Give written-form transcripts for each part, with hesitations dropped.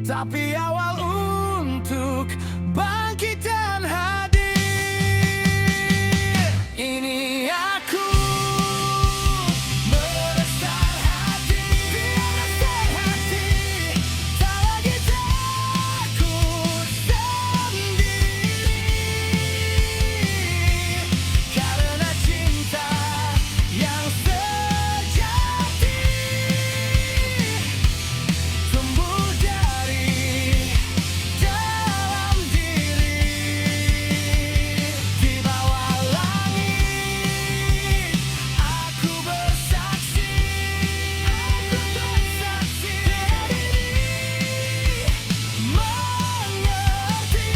Tapi awal untuk bangkitan hadir. Ini aku merestar hati, merestar hati. Tak lagi takut sendiri, karena cinta yang sejati tumbuh dari dalam diri. Di bawah langit aku bersaksi, mengerti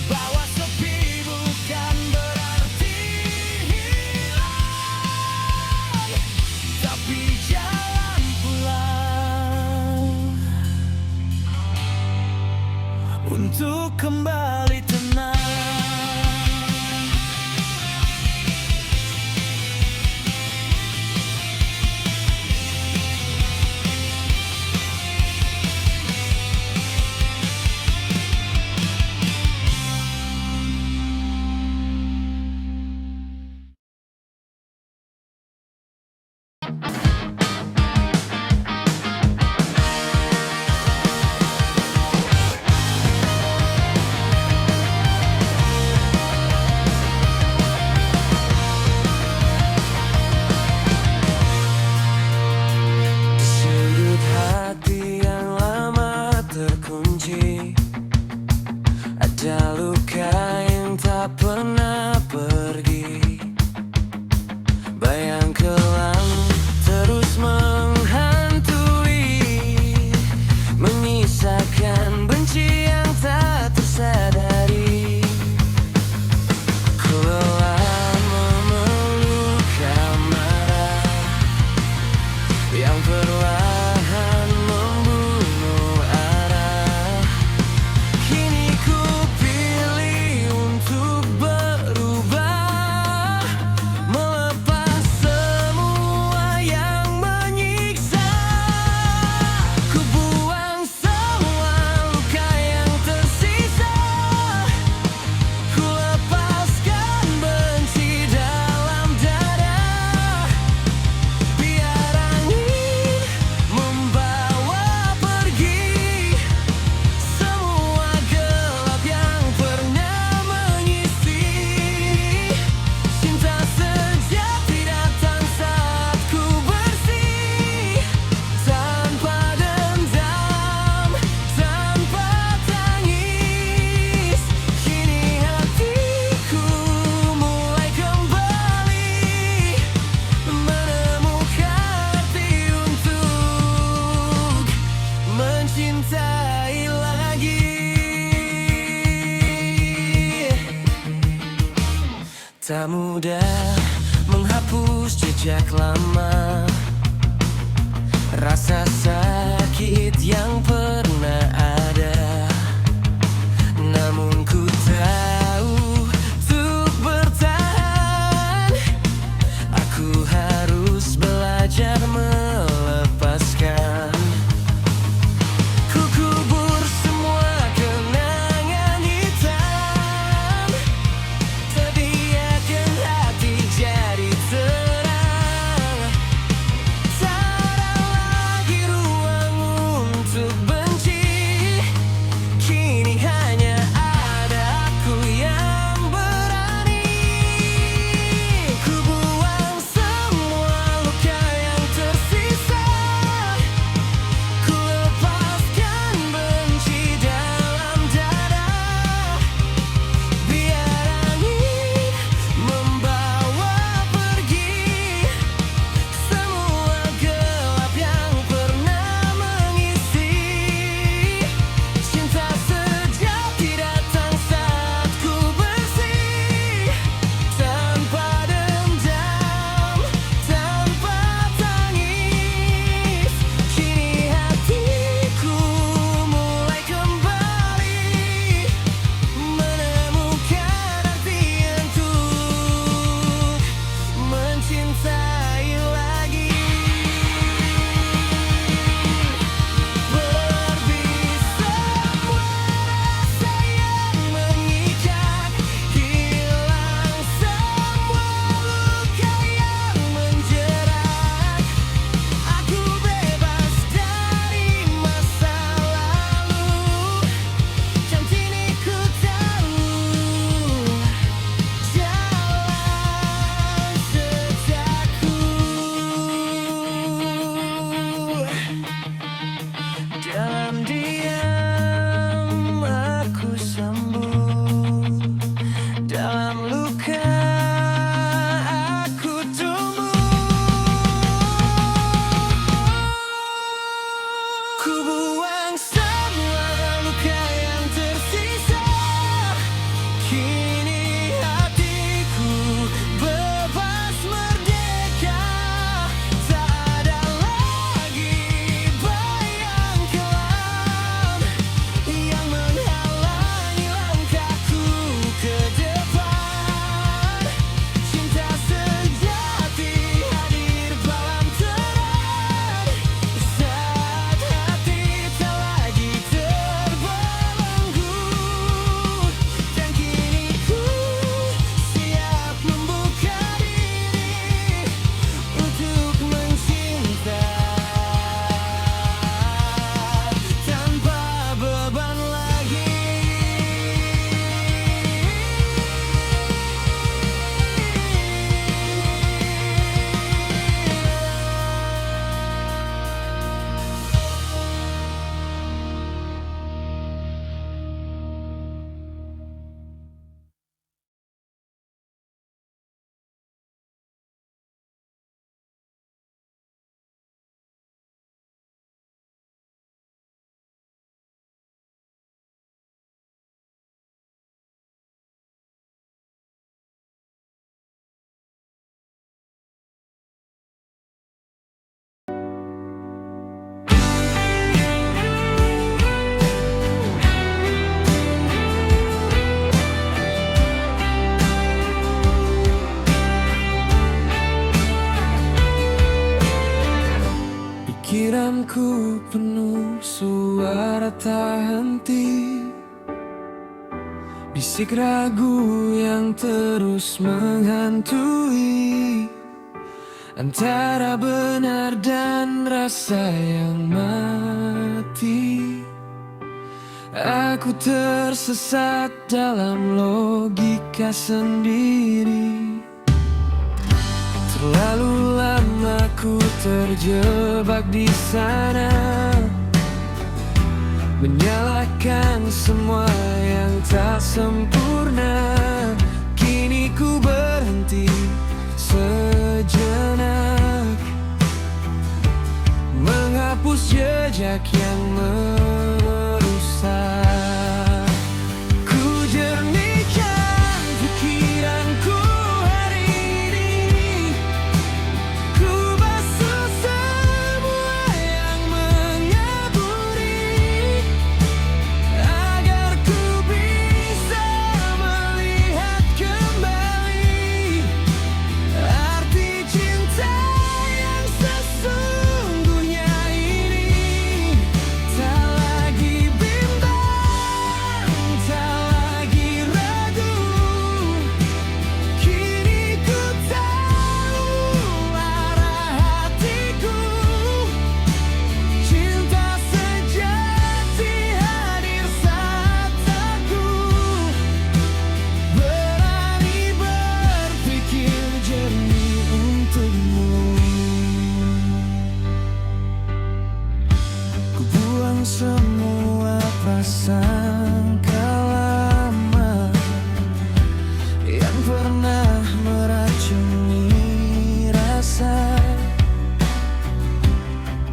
bahwa sepi bukan berarti hilang, tapi jalan pulang untuk kembali tenang. Sudut hati yang lama terkunci, ada luka yang tak pernah pergi. Bayang kelam terus menghantui, menyisakan benci yang tak tersadari. Ku lelah memeluk amarah yang perlahan membunuh arah. Kini ku pilih untuk berubah, melepas semua yang menyiksa. Ku buang semua luka yang tersisa, ku lepaskan benci dalam dada. Biar angin membawa pergi semua gelap yang pernah mengisi. Cinta sejati datang saat ku bersih, tanpa dendam, tanpa tangis. Kini hatiku mulai kembali menemukan arti untuk mencintai lagi. Tak mudah menghapus jejak lama, rasa sakit yang pernah ada. Namun ku tahu untuk bertahan, aku harus belajar melepaskan. Ku kubur semua kenangan hitam, terbiarkan hati jadi terang. Tak ada lagi ruang Pikiranku penuh suara tak henti, bisik ragu yang terus menghantui, antara benar dan rasa yang mati. Aku tersesat dalam logika sendiri. Terlalu lama ku terjebak di sana, menyalahkan semua yang tak sempurna. Kini ku berhenti sejenak, menghapus jejak yang merusak. Ku jernihkan pikiranku hari ini, ku basuh semua yang mengaburi, agar ku bisa melihat kembali arti cinta yang sesungguhnya ini. Tak lagi bimbang, tak lagi ragu, kini ku tahu arah hatiku. Cinta sejati hadir saat aku berani berpikir jernih untukmu. Ku buang semua prasangka lama yang pernah meracuni rasa.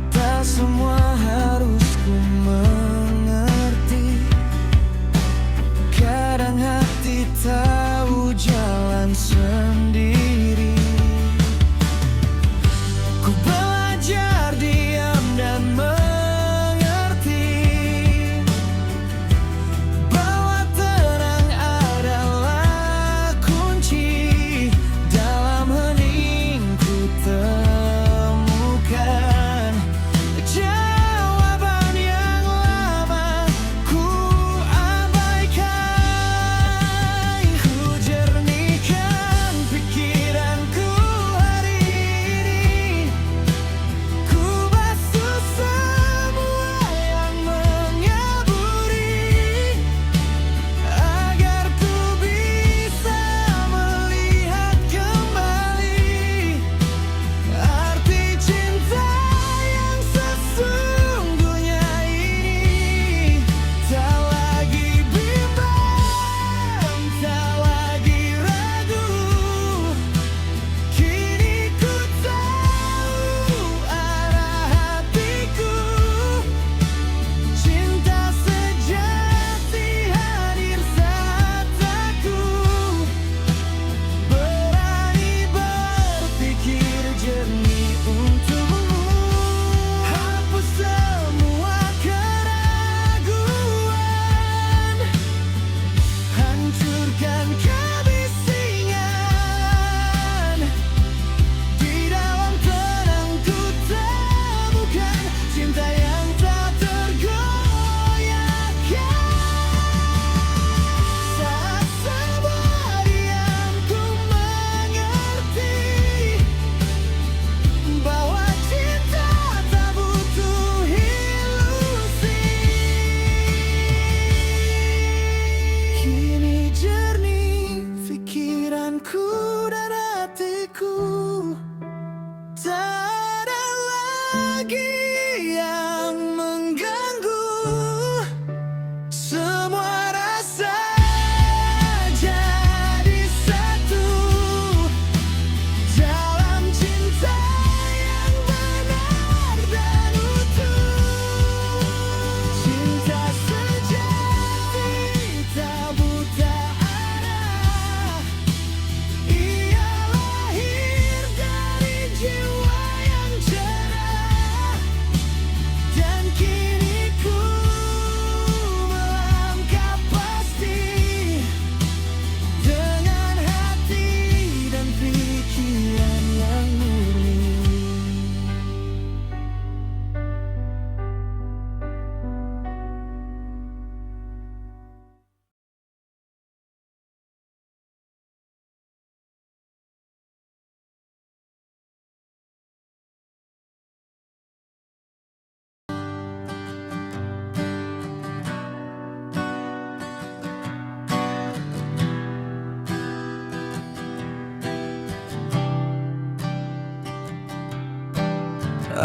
Tak semua harus ku mengerti, kadang hati tahu jalan sendiri. Ku belajar diam dan mengerti bahwa tenang adalah kunci. Dalam hening ku temukan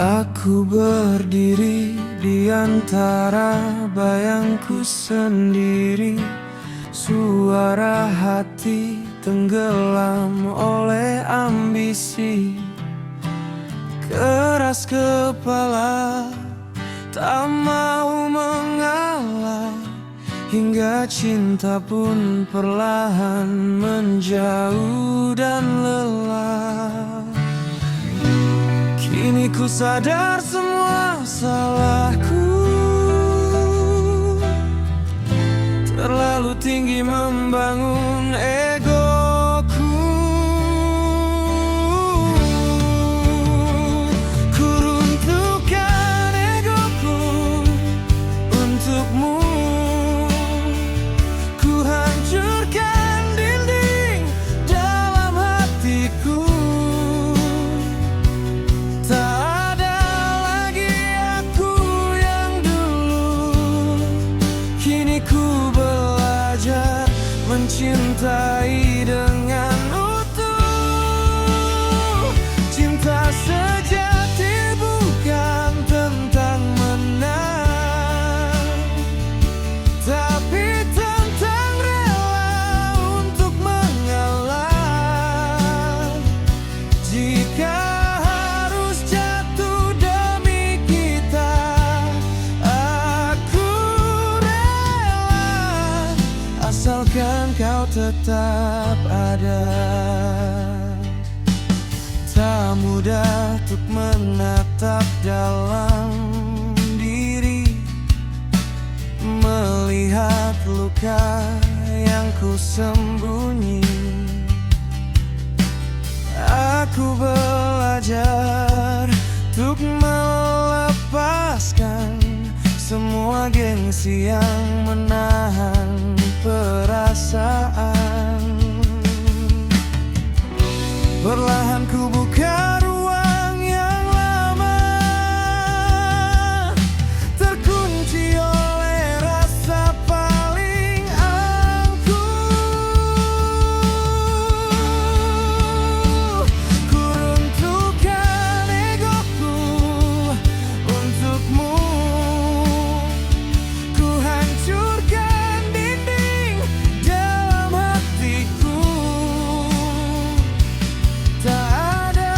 Aku berdiri di antara bayangku sendiri. Suara hati tenggelam oleh ambisi. Keras kepala, tak mau mengalah, hingga cinta pun perlahan menjauh dan lelah. Kini ku sadar semua salahku, terlalu tinggi membangun egoku. Ku runtuhkan egoku untukmu. Ku hancurkan dinding dalam hatiku. Tak ada lagi aku yang dulu. Kini ku belajar mencintai dengan utuh. Cinta sejati bukan tentang menang, tapi tentang rela untuk mengalah. Jika harus jatuh demi kita, aku rela, asalkan kau tetap ada. Tak mudah untuk menatap dalam diri, melihat luka yang ku sembunyi. Aku belajar untuk melepaskan semua gengsi yang menahan perasaan. Perlahan ku buka ruang yang lama, terkunci oleh rasa paling angkuh. Ku runtuhkan egoku untukmu. Ku hancurkan dinding dalam hatiku. Tak ada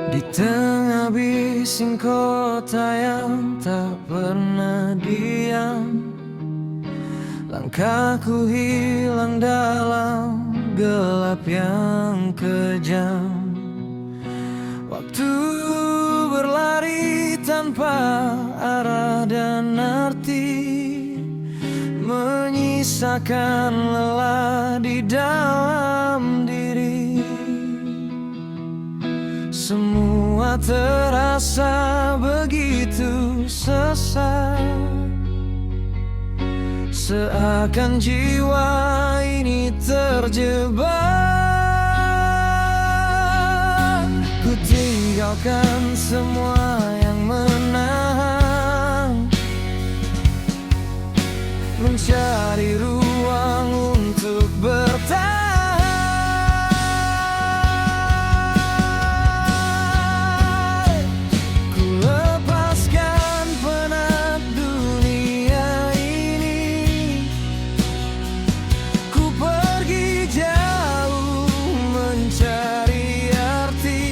Di tengah bising kota yang tak pernah diam, langkahku hilang dalam gelap yang kejam. Waktu berlari tanpa arah dan arti, menyisakan lelah di dalam diri. Semua terasa begitu sesat, seakan jiwa ini terjebak. Ku tinggalkan semua yang menahan, mencari ruang untuk bertahan. Ku lepaskan penat dunia ini, ku pergi jauh mencari arti.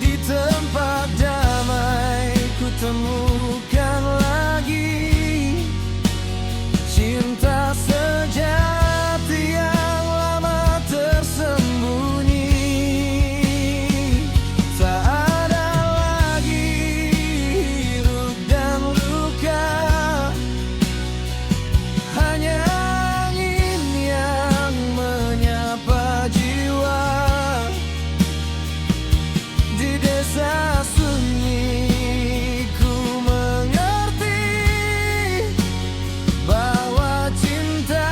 Di tempat damai ku temukan lagi cinta sejati yang lama tersembunyi. Tak ada lagi hiruk dan luka, hanya angin yang menyapa jiwa. Di desa sunyi ku mengerti bahwa cinta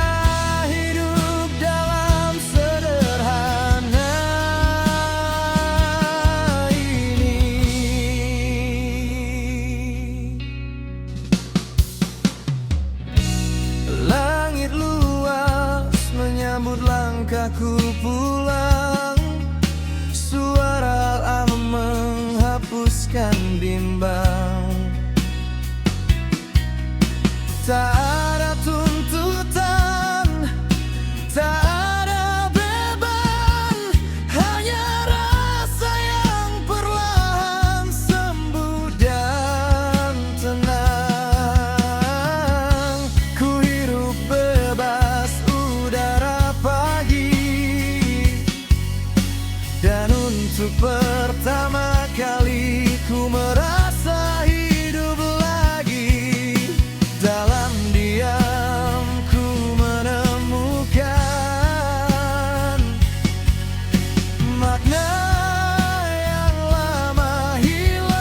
hidup dalam sederhana ini. Langit luas menyambut langkahku pulang, suara alam menghapuskan bimbang. Tak ada tuntutan, tak ada beban, hanya rasa yang perlahan sembuh dan tenang. Ku hirup bebas udara pagi, dan untuk pertama kali ku merasa hidup lagi. Dalam diam ku menemukan makna yang lama hilang.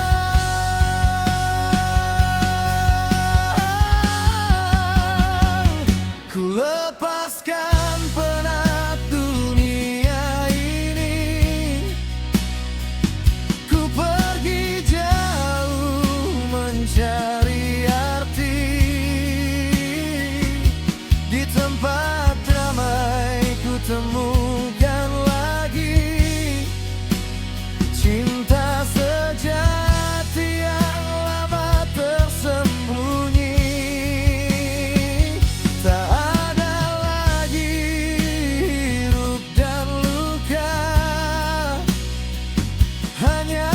Ku lepaskan penat dunia ini, ku pergi jauh mencari arti. Di tempat ramai ku temukan lagi cinta sejati yang lama tersembunyi. Tak ada lagi hiruk dan luka, hanya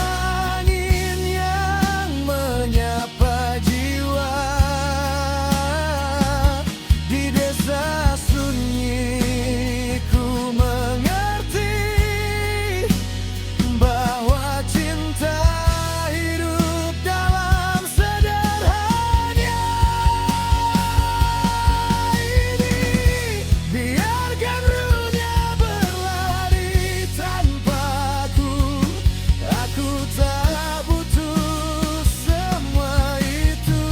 angin yang menyapa jiwa. Di desa sunyi ku mengerti bahwa cinta hidup dalam sederhana ini. Biarkan dunia berlari tanpaku, aku tak butuh semua itu.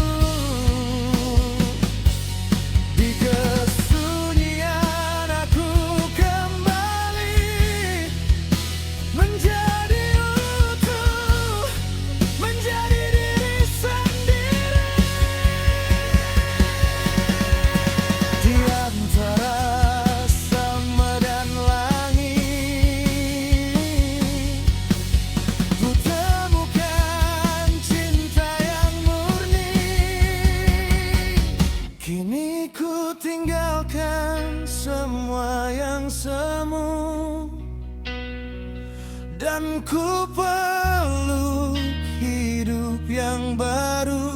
Di kesunyian aku kembali menjadi utuh, menjadi diri sendiri. Di antara sama dan langit, ku temukan cinta yang murni. Kini ku tinggalkan semua yang semu, dan Dan ku peluk hidup yang baru.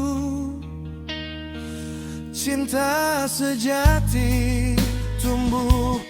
Cinta sejati tumbuh